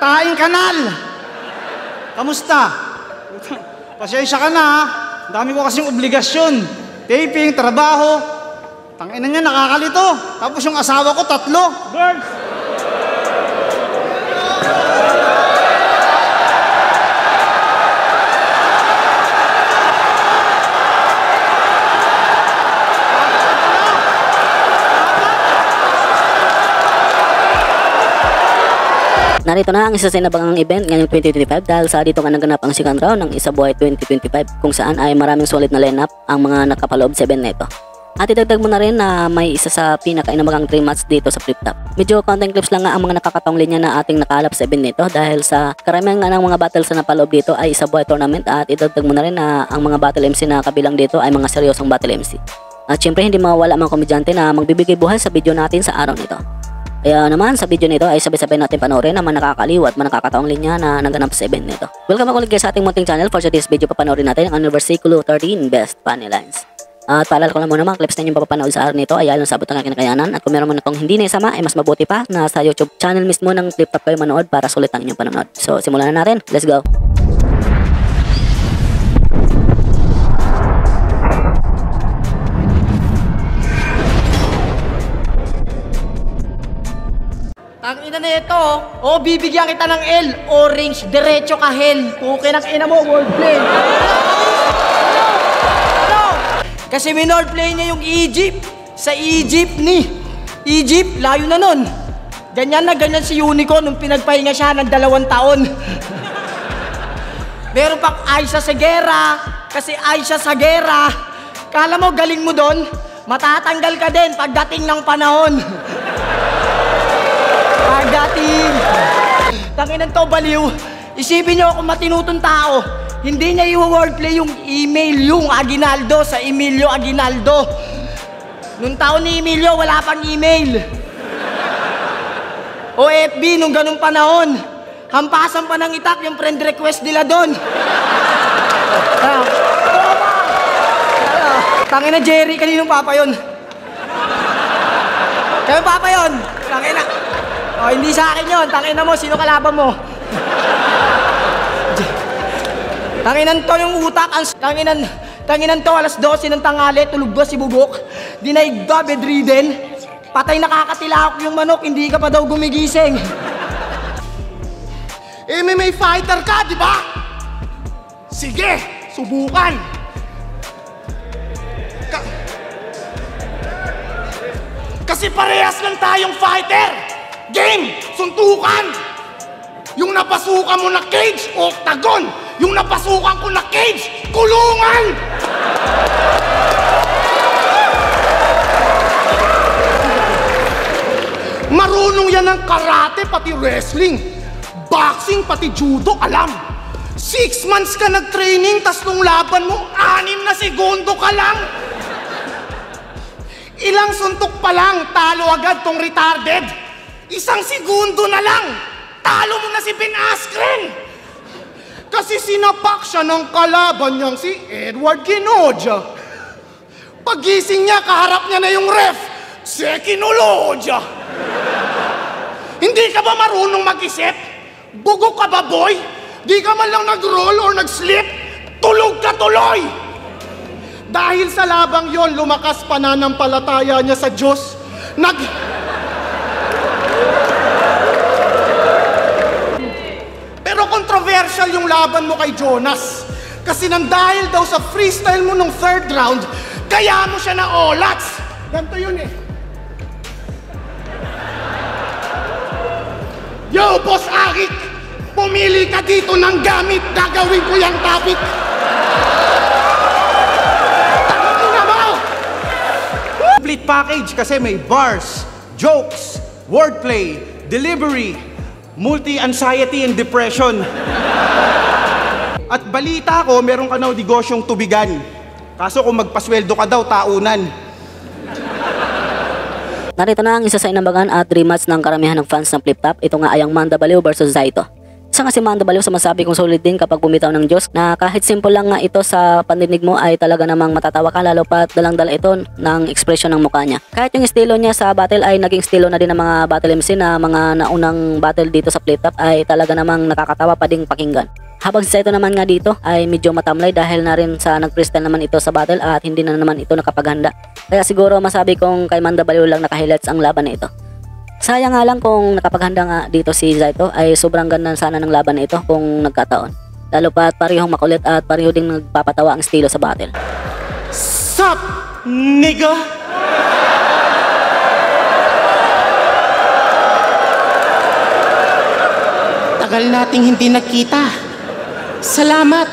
Taing Kanal! Kamusta? Pasensya ka na ha. Ang dami ko kasing obligasyon. Taping, trabaho. Tangina niya, nakakalito. Tapos yung asawa ko, 3. Girls! Narito na ang isa sa inabangang event ngayong 2025 dahil sa dito nga naganap ang second round ng Isa Buhay 2025 kung saan ay maraming solid na lineup ang mga nakapaloob sa event nito. At idagdag mo na rin na may isa sa pinaka-inabangang dream match dito sa Flip Top. Medyo content clips lang nga ang mga nakakataong linya na ating nakalap sa event nito dahil sa karamihan nga ng mga battles na napaloob dito ay Isa Buhay tournament at idagdag mo na rin na ang mga battle MC na kabilang dito ay mga seryosong battle MC. At syempre hindi mawawala mga komedyante na magbibigay buhay sa video natin sa araw nito. Kaya naman sa video nito ay sabay-sabay natin panoorin ang mga nakakaliw at mga nakakataong linya na naganap sa event nito. Welcome ako ulit sa ating munting channel. For today's video papanoorin natin ang versikulo 13 Best Funny Lines. At paalala ko lang muna mga clips na yung papapanood sa araw nito ay ayon sa abot ng aking kinakayanan. At kung meron mo na itong hindi na isama ay mas mabuti pa na sa YouTube channel mismo ng Flip Top kayo manood para sulit ang inyong panonood. So simulan na natin. Let's go! Tangina na ito, bibigyan kita ng L, orange, diretso ka hell. Pukin ang ina mo, wordplay. Ano? Kasi minordplay niya yung Egypt. Sa Egypt Egypt, layo na nun. Ganyan na ganyan si Unicorn nung pinagpahinga siya ng 2 taon. Meron pang Aisha Sagera, kasi Aisha Sagera. Kala mo galing mo doon, matatanggal ka din pagdating ng panahon. Pagdating. Tanginan to baliw. Isipin nyo kung matinutong tao, hindi niya i-wordplay yung email yung Aguinaldo sa Emilio Aguinaldo. Nung taon ni Emilio, wala pang email. O FB, nung ganung panahon, hampasan pa ng itak yung friend request nila doon. Tangina Jerry, kaninong papa yun? Kayo papa yun? Tangina. Hindi sa akin yun. Tangina mo, sino kalaban mo? Tanginan to yung utak. Tanginan to, alas 12 ng tanghali, tulog ba si Bubok? Dinaig ba, bedridden? Patay nakakatilak yung manok, hindi ka pa daw gumigising. MMA fighter ka, di ba? Sige, subukan. Kasi parehas lang tayong fighter. Game! Suntukan! Yung napasukan mo na cage, octagon! Yung napasukan ko na cage, kulungan! Marunong yan ng karate, pati wrestling. Boxing, pati judo, alam. 6 months ka nag-training, tas nung laban mo, 6 na segundo ka lang. Ilang suntok pa lang, talo agad tong retarded. 1 segundo na lang, talo mo na si Ben Askren. Kasi sinapak siya ng kalaban niyang si Edward Kinoja. Pagising niya, kaharap niya na yung ref, si Kinoloja. Hindi ka ba marunong mag-isip? Bugok ka ba, boy? Di ka man lang nag-roll or nag-slip? Tulog ka tuloy! Dahil sa labang yon, lumakas pananampalataya niya sa Diyos. Pero controversial yung laban mo kay Jonas. Kasi nang dahil daw sa freestyle mo nung 3rd round, kaya mo siya na olats. Ganto yun eh. Yo, Boss Arik! Pumili ka dito ng gamit. Gagawin ko yung topic. Tangina mo! Complete package kasi may bars, jokes, wordplay, delivery, multi-anxiety and depression. At balita ko, meron ka na negosyong tubigan. Kaso kung magpasweldo ka daw, taunan. Narito na ang isa sa inabangan at dream match ng karamihan ng fans ng Flip Top. Ito nga ay ang Manda Baliw versus Zaito. Isa nga si Mando Baliw sa masabi kong solid din kapag bumitaw ng Diyos na kahit simple lang nga ito sa pandinig mo ay talaga namang matatawa ka lalo pat dalang-dala ito ng ekspresyon ng mukha niya. Kahit yung estilo niya sa battle ay naging estilo na din ng mga battle MC na mga naunang battle dito sa Flip Top ay talaga namang nakakatawa pa ding pakinggan. Habang si Saito naman nga dito ay medyo matamlay dahil na rin sa nag-freestyle naman ito sa battle at hindi na naman ito nakapaghanda. Kaya siguro masabi kong kay Mando Baliw lang naka-highlights ang laban na ito. Sayang nga lang kung nakapaghanda nga dito si Saito ay sobrang ganda sana ng laban na ito kung nagkataon. Lalo pa at parehong makulit at pareho ding nagpapatawa ang estilo sa battle. Sup, nigga? Tagal nating hindi nagkita. Salamat.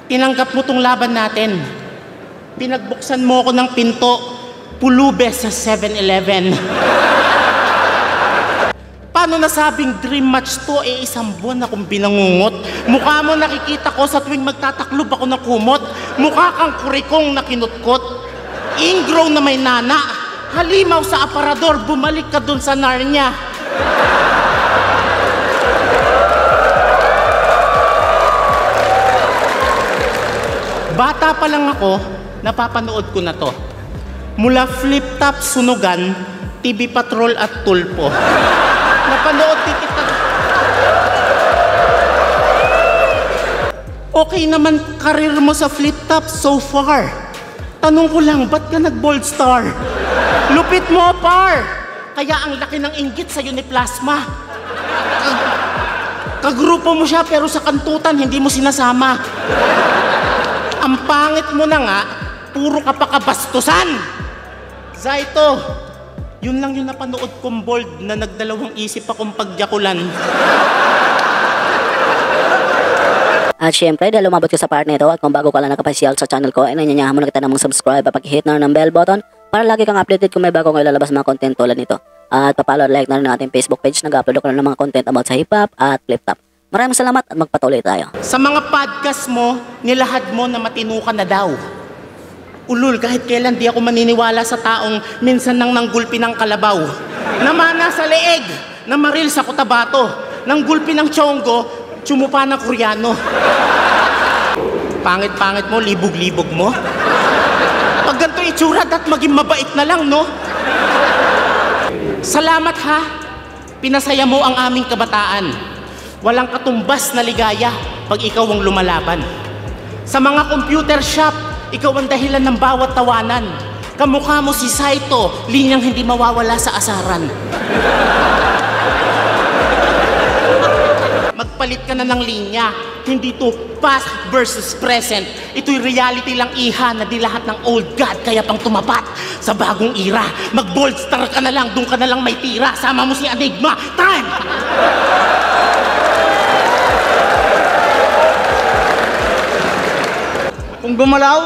Tinanggap mo tong laban natin. Pinagbuksan mo ako ng pinto. Pulubes sa 7-Eleven. Paano nasabing dream match to isang buwan akong binangungot? Mukha mo nakikita ko sa tuwing magtataklob ako ng kumot. Mukha kang kurikong na kinutkot. Ingrow na may nana. Halimaw sa aparador, bumalik ka dun sa Narnia. Bata pa lang ako, napapanood ko na to. Mula Flip Top, Sunugan, TV Patrol at Tulpo. Napanood kita. Okay naman karir mo sa Flip Top so far. Tanong ko lang, ba't ka nag-bold star? Lupit mo, par! Kaya ang laki ng inggit sa'yo ni Plasma. Kagrupo mo siya pero sa kantutan hindi mo sinasama. Ang pangit mo na nga, puro ka pa kabastusan. Saito, yun lang yung napanood kong bold na nagdalawang isip akong pagyakulan. At syempre, dahil umabot ka sa part nito at kung bago ka lang nakapasyal sa channel ko ay nanyanyahan mo na kita namang subscribe at pag-hit na ng bell button para lagi kang updated kung may bago kong ilalabas mga content tulad nito. At papalo at like na rin ng ating Facebook page, nag-upload ko na ng mga content about sa hip-hop at Flip Top. Maraming salamat at magpatuloy tayo. Sa mga podcast mo, nilahad mo na matino ka na daw. Ulul, kahit kailan di ako maniniwala sa taong minsan nang nanggulpi ng kalabaw. Namana sa leeg, namaril sa Cotabato, nanggulpi ng Chongo, tsumupa ng Koreano. Pangit-pangit mo, libog-libog mo. Pag ganito itsura, at maging mabait na lang, no? Salamat ha, pinasaya mo ang aming kabataan. Walang katumbas na ligaya pag ikaw ang lumalaban. Sa mga computer shop, ikaw ang dahilan ng bawat tawanan. Kamukha mo si Saito, linyang hindi mawawala sa asaran. Magpalit ka na ng linya. Hindi to past versus present. Ito'y reality lang iha na di lahat ng old god kaya pang tumapat sa bagong era. Mag-bold star ka na lang, doon ka na lang may tira. Sama mo si Enigma. Time! Kung gumalaw,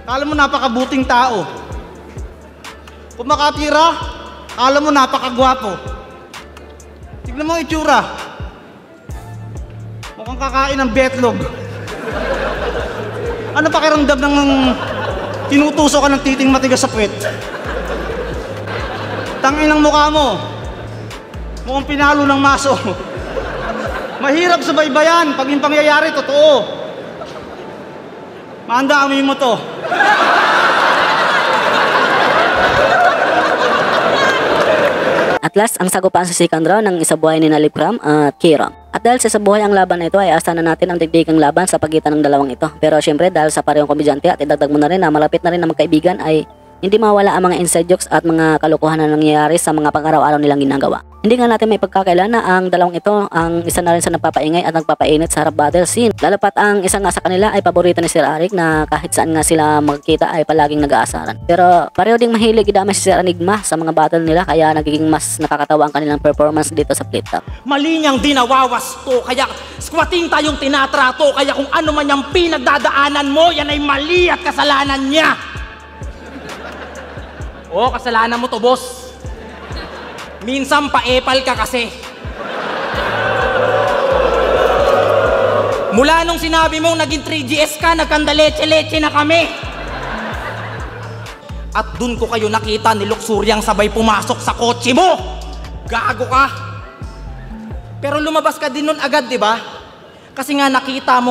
kala mo napakabuting tao. Kung makatira, kala mo napakagwapo. Tignan mo ang itsura. Mukhang kakain ng betlog. Ano pakiramdam ng tinutuso ka ng titing matigas sa puwet? Tangin ang mukha mo. Mukhang pinalo ng maso. Mahirap subaybayan pag yung pangyayari totoo. Mahanda amoy mo to. At last, ang sagupaan sa second round ng isabuhay ni Nalipram at Kiram. At dahil sa isabuhay ang laban na ito ay asa na natin ang digdigang laban sa pagitan ng dalawang ito. Pero syempre dahil sa parehong komedyante at idagdag mo na rin na malapit na rin na magkaibigan ay hindi mawala ang mga inside jokes at mga kalokohan na nangyayari sa mga pang-araw-araw nilang ginagawa. Hindi nga natin may pagkakailan na ang dalawang ito ang isa na rin sa nagpapaingay at nagpapainit sa harap battle scene. Lalo pat ang isa nga sa kanila ay paborito ni Sir Arik na kahit saan nga sila magkita ay palaging nag-aasaran. Pero pareho ding mahilig idamay si Sir Enigma sa mga battle nila kaya nagiging mas nakakatawa ang kanilang performance dito sa Flip Top. Mali niyang dinawawasto, kaya squatting tayong tinatrato, kaya kung ano man yung pinagdadaanan mo, yan ay mali at kasalanan niya. Oo, kasalanan mo to, boss. Minsan pa-epal ka kasi. Mula nung sinabi mong naging 3GS ka, nagkandaleche-leche na kami. At dun ko kayo nakita ni Luksuryang sabay pumasok sa kotse mo. Gago ka. Pero lumabas ka din nun agad, di ba? Kasi nga nakita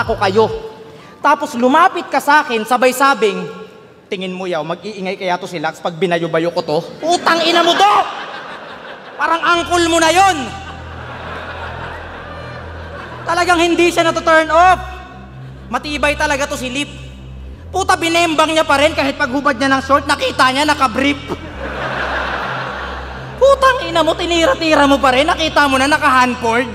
ko kayo. Tapos lumapit ka sa akin, sabay-sabing, tingin mo yaw, mag-iingay kaya to si Lax pag binayo-bayo ko to? Putang ina mo to! Parang uncle mo na yon. Talagang hindi siya na-turn off. Matibay talaga to si Lip. Puta, binembang niya pa rin kahit paghubad niya ng short, nakita niya naka-brief. Putang ina mo, tinira-tira mo pa rin, nakita mo na naka-handboard.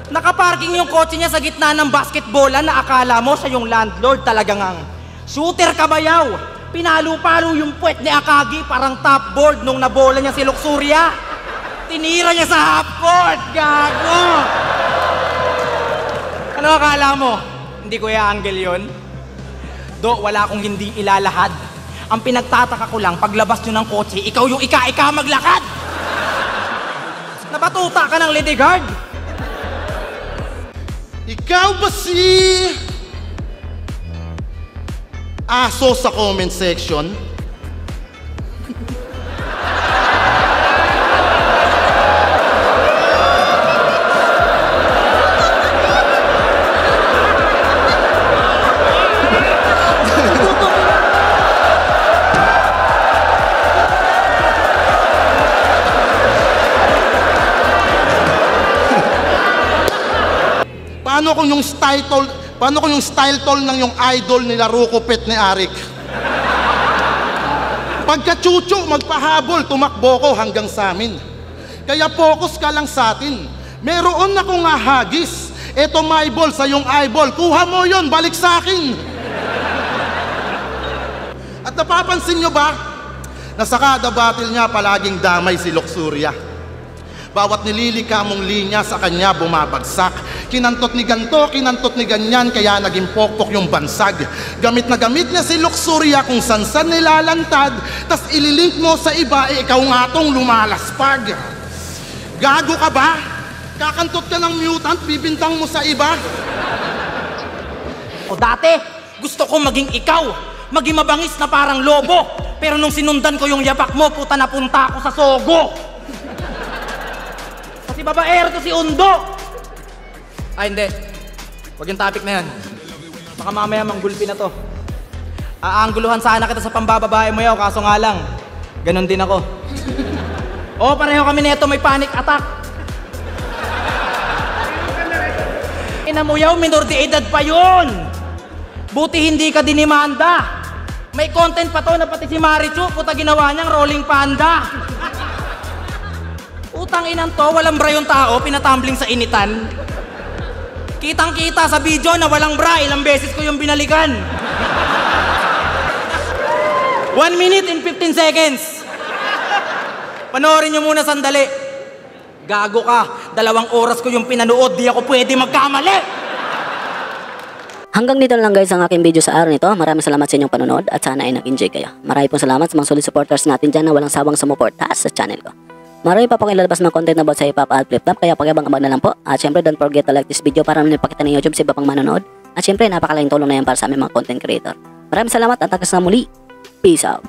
Nakaparking yung kotse niya sa gitna ng basketballan na akala mo siya yung landlord. Talagang ang shooter ka ba yaw? Pinalo-palo yung puwet ni Akagi, parang top board nung nabola niya si Luxuria. Tinira niya sa half court, gago! Ano akala mo? Hindi ko i-angle yun? Do, wala akong hindi ilalahad. Ang pinagtataka ko lang, paglabas nyo ng kotse, ikaw yung ika-ika maglakad! Napatuta ka ng Ledigard! Ikaw ba si... aso sa comment section? Paano kung yung style tol ng yung idol nila Ruko Pet ni Arik? Pagka-chuchu, magpahabol, tumakbo ko hanggang sa amin. Kaya focus ka lang sa atin. Meron akong hagis. Eto my ball sa yung eyeball. Kuha mo yon, balik sa akin. At napapansin nyo ba? Na sa kada battle niya palaging damay si Luxuria. Bawat nililika mong linya sa kanya bumabagsak. Kinantot ni ganto, kinantot ni ganyan, kaya naging pokpok yung bansag. Gamit na gamit niya si Luxuria kung san-san nilalantad, tas ililink mo sa iba, ikaw nga tong lumalaspag. Gago ka ba? Kakantot ka ng mutant, bibintang mo sa iba? O dati, gusto ko maging ikaw, maging mabangis na parang lobo. Pero nung sinundan ko yung yapak mo, puta, napunta ako sa sogo. Kasi babaero to si Undo. Ay, hindi. Huwag yung topic na yan. Baka mamaya manggulpi na to. Aangguluhan sana kita sa pambababae mo yaw, kaso nga lang, ganon din ako. Oo, pareho kami nito, may panic attack. Ina mo yaw, minor de edad pa yun. Buti hindi ka dinimanda. May content pa to na pati si Marichu, puta ginawa niyang rolling panda. Utang inang to, walang bra yung tao, pinatumbling sa initan. Kitang-kita sa video na walang bra, ilang beses ko yung binalikan. 1 minute and 15 seconds. Panoorin nyo muna sandali. Gago ka, 2 oras ko yung pinanood, di ako pwede magkamali. Hanggang dito lang guys ang aking video sa araw nito. Maraming salamat sa inyong panonood at sana ay nag-enjoy kayo. Maraming pong salamat sa mga solid supporters natin dyan na walang sawang sumuporta sa channel ko. Marami pa po kayong lalabas ng content about sa hip-hop at flip-flop, kaya pag-abang-abang na lang po. At syempre, don't forget to like this video para nilipakita ng YouTube sa iba pang manonood. At syempre, napakalaking tulong na yan para sa aming mga content creator. Maraming salamat at hanggang sa muli. Peace out.